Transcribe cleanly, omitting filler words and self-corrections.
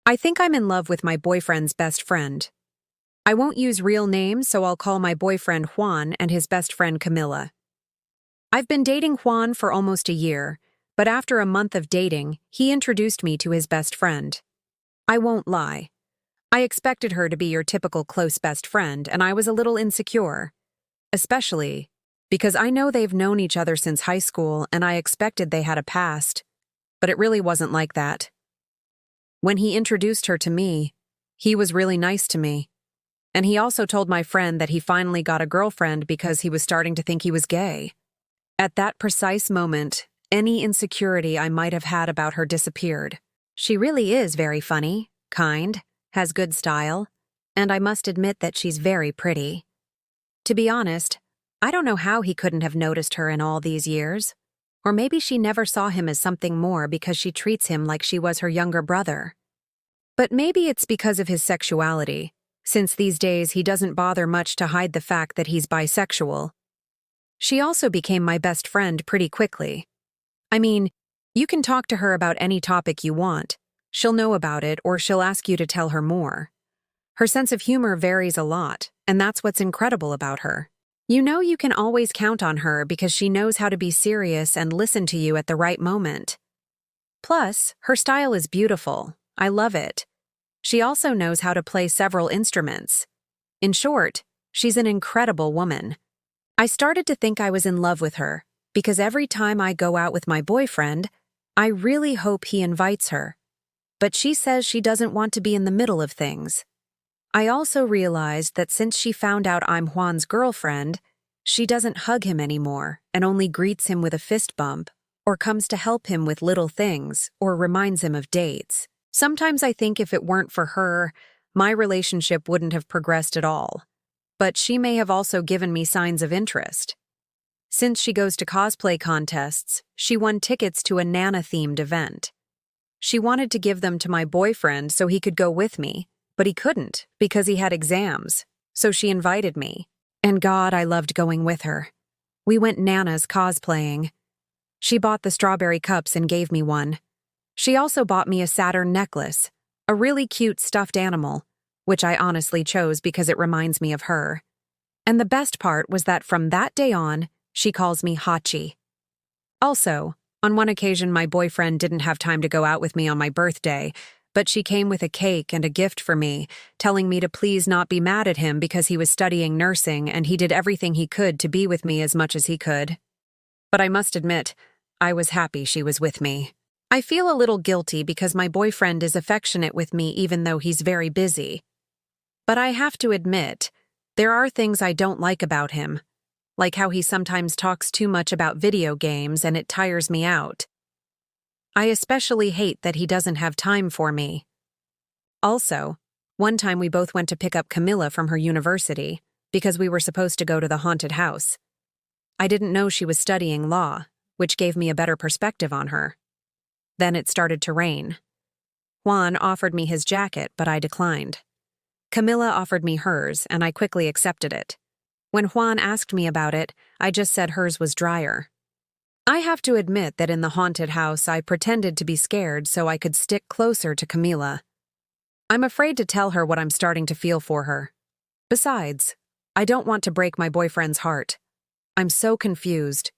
I think I'm in love with my boyfriend's best friend. I won't use real names, so I'll call my boyfriend Juan and his best friend Camila. I've been dating Juan for almost a year, but after a month of dating, he introduced me to his best friend. I won't lie. I expected her to be your typical close best friend, and I was a little insecure. Especially because I know they've known each other since high school and I expected they had a past, but it really wasn't like that. When he introduced her to me, he was really nice to me. And he also told my friend that he finally got a girlfriend because he was starting to think he was gay. At that precise moment, any insecurity I might have had about her disappeared. She really is very funny, kind, has good style, and I must admit that she's very pretty. To be honest, I don't know how he couldn't have noticed her in all these years. Or maybe she never saw him as something more because she treats him like she was her younger brother. But maybe it's because of his sexuality, since these days he doesn't bother much to hide the fact that he's bisexual. She also became my best friend pretty quickly. I mean, you can talk to her about any topic you want. She'll know about it or she'll ask you to tell her more. Her sense of humor varies a lot, and that's what's incredible about her. You know you can always count on her because she knows how to be serious and listen to you at the right moment. Plus, her style is beautiful. I love it. She also knows how to play several instruments. In short, she's an incredible woman. I started to think I was in love with her because every time I go out with my boyfriend, I really hope he invites her. But she says she doesn't want to be in the middle of things. I also realized that since she found out I'm Juan's girlfriend, she doesn't hug him anymore and only greets him with a fist bump, or comes to help him with little things, or reminds him of dates. Sometimes I think if it weren't for her, my relationship wouldn't have progressed at all. But she may have also given me signs of interest. Since she goes to cosplay contests, she won tickets to a Nana-themed event. She wanted to give them to my boyfriend so he could go with me, but he couldn't because he had exams, so she invited me. And God, I loved going with her. We went Nana's cosplaying. She bought the strawberry cups and gave me one. She also bought me a Saturn necklace, a really cute stuffed animal, which I honestly chose because it reminds me of her. And the best part was that from that day on, she calls me Hachi. Also, on one occasion my boyfriend didn't have time to go out with me on my birthday, but she came with a cake and a gift for me, telling me to please not be mad at him because he was studying nursing and he did everything he could to be with me as much as he could. But I must admit, I was happy she was with me. I feel a little guilty because my boyfriend is affectionate with me even though he's very busy. But I have to admit, there are things I don't like about him, like how he sometimes talks too much about video games and it tires me out. I especially hate that he doesn't have time for me. Also, one time we both went to pick up Camila from her university because we were supposed to go to the haunted house. I didn't know she was studying law, which gave me a better perspective on her. Then it started to rain. Juan offered me his jacket, but I declined. Camila offered me hers, and I quickly accepted it. When Juan asked me about it, I just said hers was drier. I have to admit that in the haunted house I pretended to be scared so I could stick closer to Camila. I'm afraid to tell her what I'm starting to feel for her. Besides, I don't want to break my boyfriend's heart. I'm so confused.